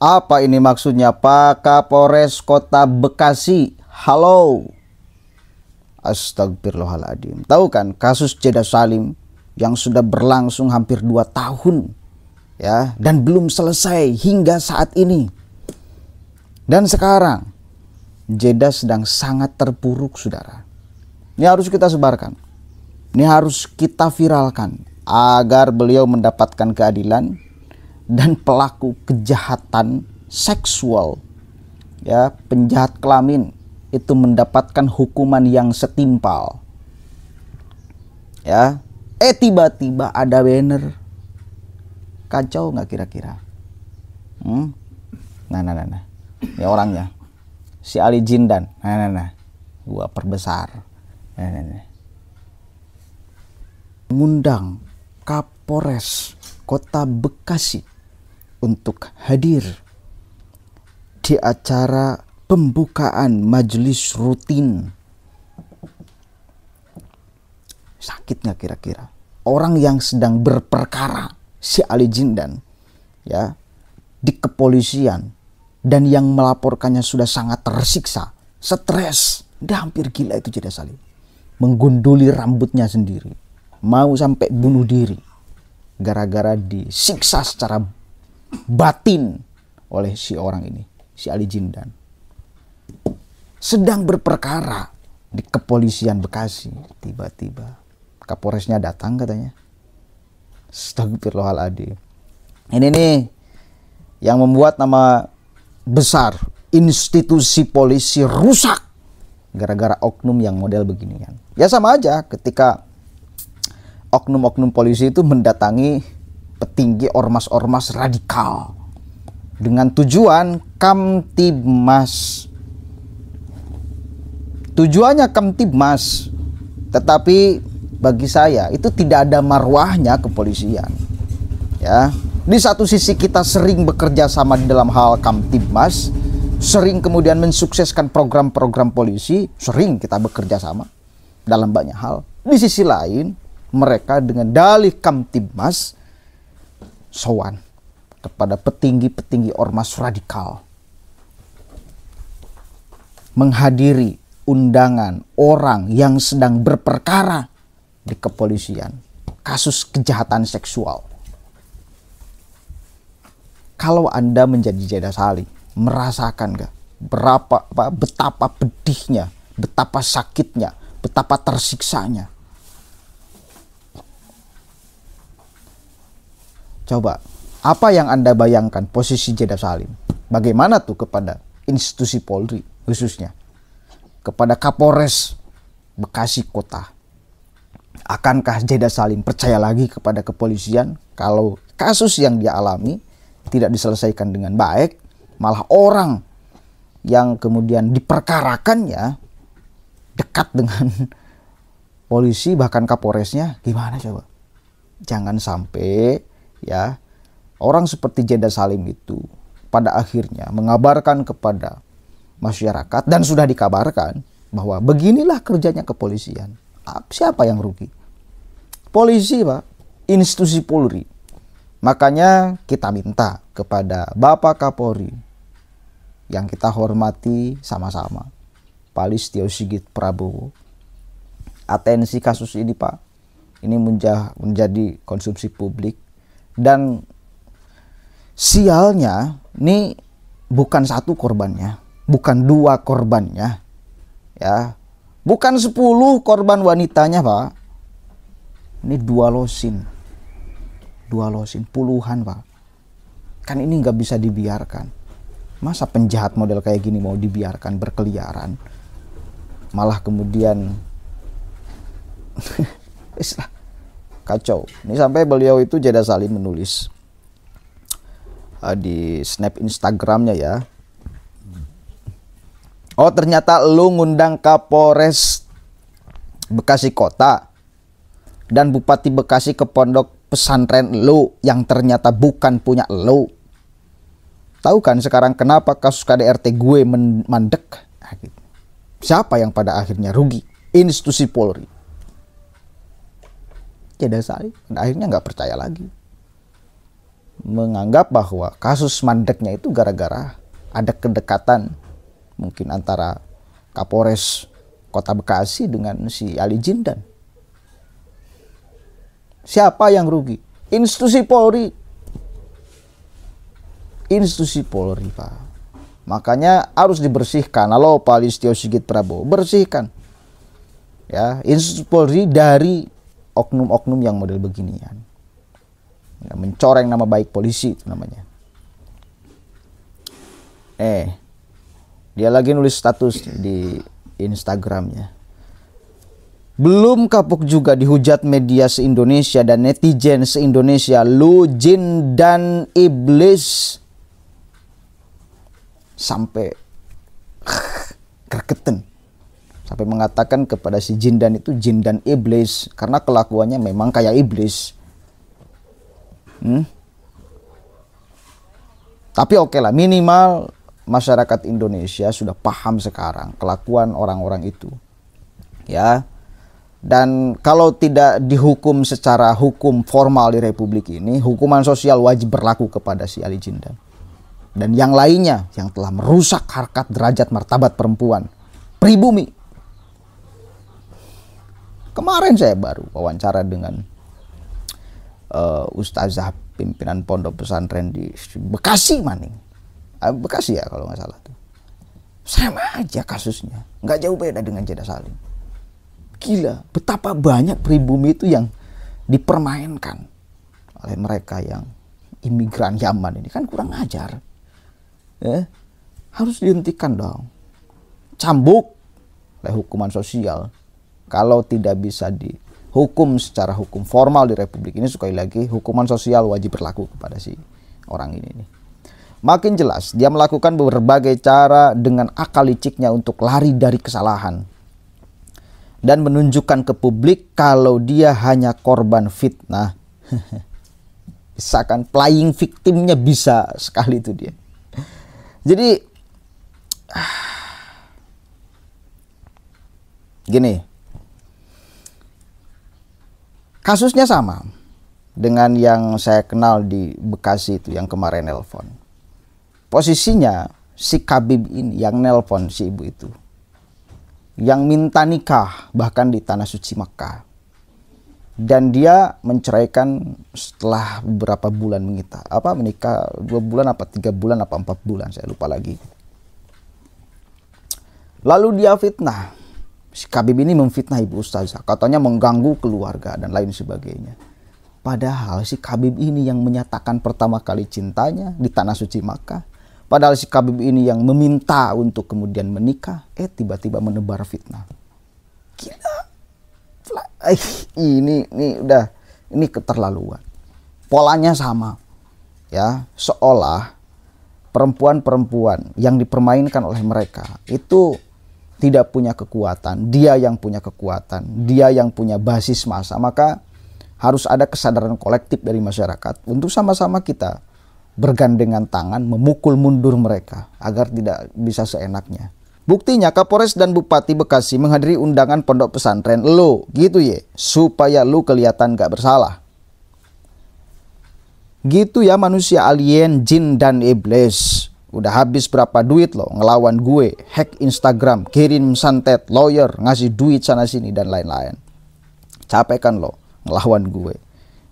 Apa ini maksudnya, Pak Kapolres Kota Bekasi? Halo. Astagfirullahaladzim. Tahu kan kasus Jeda Salim yang sudah berlangsung hampir 2 tahun ya, dan belum selesai hingga saat ini. Dan sekarang Jeda sedang sangat terpuruk, saudara. Ini harus kita sebarkan. Ini harus kita viralkan agar beliau mendapatkan keadilan dan pelaku kejahatan seksual, ya, penjahat kelamin itu mendapatkan hukuman yang setimpal. Ya, tiba-tiba ada banner. Kacau nggak kira-kira? Nah. Ini orangnya. Si Ali Jindan. Nah. Gua perbesar. Nah. Mengundang Kapolres Kota Bekasi untuk hadir di acara pembukaan majelis rutin. Sakit nggak kira-kira? Orang yang sedang berperkara, si Ali Jindan, ya, di kepolisian, dan yang melaporkannya sudah sangat tersiksa, stres, dia hampir gila itu Jeda Salim. Menggunduli rambutnya sendiri, mau sampai bunuh diri gara-gara disiksa secara batin oleh si orang ini, si Ali Jindan. Sedang berperkara di kepolisian Bekasi, tiba-tiba Kapolresnya datang katanya. Astagfirullahaladzim. Ini nih yang membuat nama besar institusi polisi rusak gara-gara oknum yang model beginian. Ya sama aja ketika oknum-oknum polisi itu mendatangi petinggi ormas-ormas radikal dengan tujuan Kamtibmas. Tujuannya Kamtibmas, tetapi bagi saya itu tidak ada marwahnya kepolisian. Ya, di satu sisi kita sering bekerja sama di dalam hal Kamtibmas, sering kemudian mensukseskan program-program polisi, sering kita bekerja sama dalam banyak hal. Di sisi lain, mereka dengan dalih Kamtibmas sowan kepada petinggi-petinggi ormas radikal, menghadiri undangan orang yang sedang berperkara di kepolisian, kasus kejahatan seksual. Kalau Anda menjadi Jeda Salim, merasakan gak betapa pedihnya, betapa sakitnya, betapa tersiksanya? Coba, apa yang Anda bayangkan posisi Jeda Salim? Bagaimana tuh kepada institusi Polri khususnya? Kepada Kapolres Bekasi Kota? Akankah Jeda Salim percaya lagi kepada kepolisian kalau kasus yang dia alami tidak diselesaikan dengan baik, malah orang yang kemudian diperkarakannya dekat dengan polisi, bahkan Kapolresnya? Gimana coba? Jangan sampai ya orang seperti Jeda Salim itu pada akhirnya mengabarkan kepada masyarakat, dan sudah dikabarkan, bahwa beginilah kerjanya kepolisian. Siapa yang rugi? Polisi, Pak, institusi Polri. Makanya kita minta kepada Bapak Kapolri yang kita hormati sama-sama, Pak Listio Sigit Prabowo, atensi kasus ini, Pak. Ini menjadi konsumsi publik. Dan sialnya, ini bukan 1 korbannya, bukan 2 korbannya, ya, bukan 10 korban wanitanya, Pak. Ini 2 losin, puluhan, Pak. Kan ini nggak bisa dibiarkan. Masa penjahat model kayak gini mau dibiarkan berkeliaran? Malah kemudian kacau. Ini sampai beliau itu, Jeda Salim, menulis di snap Instagramnya, ya. Oh, ternyata lu ngundang Kapolres Bekasi Kota dan Bupati Bekasi ke pondok pesantren lu yang ternyata bukan punya lu. Tahu kan sekarang kenapa kasus KDRT gue mandek? Siapa yang pada akhirnya rugi? Institusi Polri. Jeda Salim akhirnya nggak percaya lagi. menganggap bahwa kasus mandeknya itu gara-gara ada kedekatan mungkin antara Kapolres Kota Bekasi dengan si Ali Jindan. Siapa yang rugi? Institusi Polri. Institusi Polri, Pak. Makanya harus dibersihkan. Halo Pak Listio Sigit Prabowo, bersihkan. Ya, institusi Polri dari oknum-oknum yang model beginian. Ya, mencoreng nama baik polisi itu namanya. Dia lagi nulis status di Instagramnya. Belum kapok juga dihujat media se-Indonesia dan netizen se-Indonesia. Lu jin dan iblis. Sampai gergeten. Sampai mengatakan kepada si jin dan itu jin dan iblis. Karena kelakuannya memang kayak iblis. Tapi oke lah, minimal masyarakat Indonesia sudah paham sekarang kelakuan orang-orang itu. Ya. Dan kalau tidak dihukum secara hukum formal di Republik ini, hukuman sosial wajib berlaku kepada si Ali Jindan. Dan yang lainnya yang telah merusak harkat derajat martabat perempuan. Pribumi. Kemarin saya baru wawancara dengan ustazah pimpinan pondok pesantren di Bekasi Maning. Bekasi ya kalau nggak salah tuh. Sama aja kasusnya. Nggak jauh beda dengan Jeddah Salim. Gila, betapa banyak pribumi itu yang dipermainkan oleh mereka yang imigran Yaman ini. Kan kurang ajar. Harus dihentikan dong. Cambuk oleh hukuman sosial. Kalau tidak bisa dihukum secara hukum formal di Republik ini, sekali lagi hukuman sosial wajib berlaku kepada si orang ini nih. Makin jelas dia melakukan berbagai cara dengan akal liciknya untuk lari dari kesalahan. Dan menunjukkan ke publik kalau dia hanya korban fitnah. Misalkan playing victimnya bisa sekali itu dia. Jadi gini, kasusnya sama dengan yang saya kenal di Bekasi itu yang kemarin nelpon. Posisinya si Khabib ini yang nelpon si ibu itu, yang minta nikah bahkan di tanah suci Makkah, dan dia menceraikan setelah beberapa bulan menikah 2 bulan apa 3 bulan apa 4 bulan, saya lupa lagi. Lalu dia fitnah, si Khabib ini memfitnah ibu ustazah, katanya mengganggu keluarga dan lain sebagainya. Padahal si Khabib ini yang menyatakan pertama kali cintanya di tanah suci Makkah. Padahal si Khabib ini yang meminta untuk kemudian menikah, tiba-tiba menebar fitnah. Gila. Ini keterlaluan. Polanya sama. Ya, seolah perempuan-perempuan yang dipermainkan oleh mereka itu tidak punya kekuatan, dia yang punya kekuatan, dia yang punya basis massa. Maka harus ada kesadaran kolektif dari masyarakat untuk sama-sama kita bergandengan tangan memukul mundur mereka agar tidak bisa seenaknya. Buktinya Kapolres dan Bupati Bekasi menghadiri undangan pondok pesantren lo gitu ya, supaya lu kelihatan gak bersalah. Gitu ya manusia alien, jin dan iblis. Udah habis berapa duit lo ngelawan gue, hack Instagram, kirim santet, lawyer, ngasih duit sana sini dan lain-lain. Capek kan lo ngelawan gue.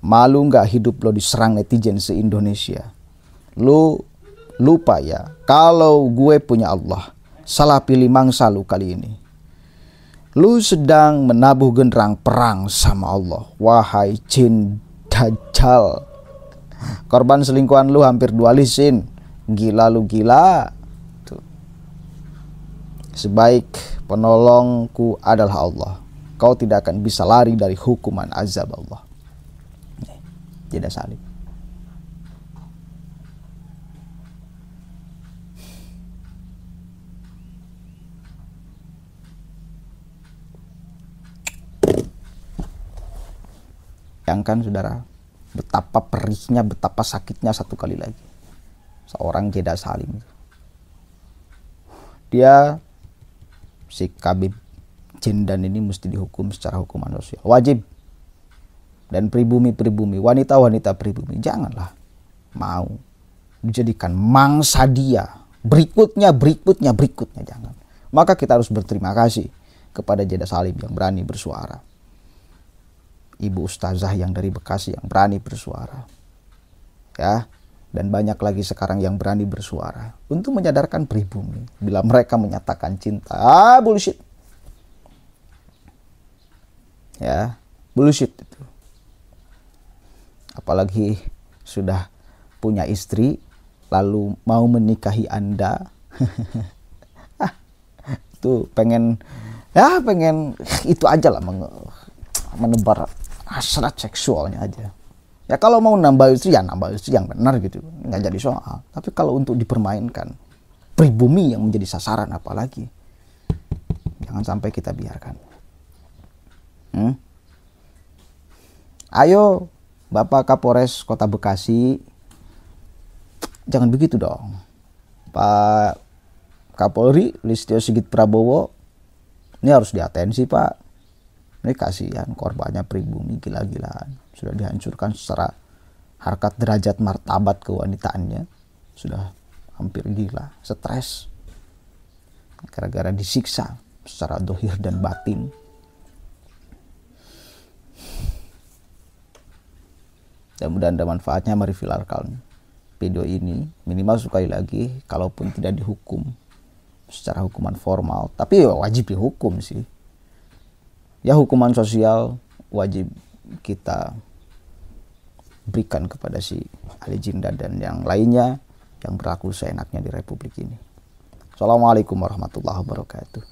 Malu gak hidup lo diserang netizen se-Indonesia? Lu lupa ya kalau gue punya Allah. Salah pilih mangsa lu kali ini. Lu sedang menabuh genderang perang sama Allah. Wahai jin dajjal. Korban selingkuhan lu hampir 2 lisin. Gila lu gila. Tuh. Sebaik penolongku adalah Allah. Kau tidak akan bisa lari dari hukuman azab Allah. Jeddah Salim. Bayangkan saudara, betapa perihnya, betapa sakitnya satu kali lagi seorang Jeddah Salim. Dia si Khabib Jindan ini mesti dihukum secara hukuman sosial, wajib. Dan pribumi-pribumi, wanita-wanita pribumi, janganlah mau dijadikan mangsa dia berikutnya jangan. Maka kita harus berterima kasih kepada Jeddah Salim yang berani bersuara, Ibu Ustazah yang dari Bekasi yang berani bersuara, ya, dan banyak lagi sekarang yang berani bersuara untuk menyadarkan pribumi bila mereka menyatakan cinta. Bullshit, ya, bullshit itu. Apalagi sudah punya istri lalu mau menikahi Anda. Itu pengen itu aja lah, menebar hasrat seksualnya aja. Ya kalau mau nambah istri ya nambah istri yang benar gitu, nggak jadi soal. Tapi kalau untuk dipermainkan pribumi yang menjadi sasaran, apalagi jangan sampai kita biarkan. Ayo Bapak Kapolres Kota Bekasi, jangan begitu dong. Pak Kapolri Listio Sigit Prabowo, ini harus diatensi Pak. Ini kasihan korbannya pribumi gila-gilaan. Sudah dihancurkan secara harkat derajat martabat kewanitaannya. Sudah hampir gila, stres. Gara-gara disiksa secara dohir dan batin. Mudah-mudahan ada manfaatnya. Mari viralkan video ini, minimal sekali lagi, kalaupun tidak dihukum secara hukuman formal, tapi wajib dihukum sih. Ya hukuman sosial wajib kita berikan kepada si Ali Jinda dan yang lainnya yang berlaku seenaknya di Republik ini. Assalamualaikum warahmatullahi wabarakatuh.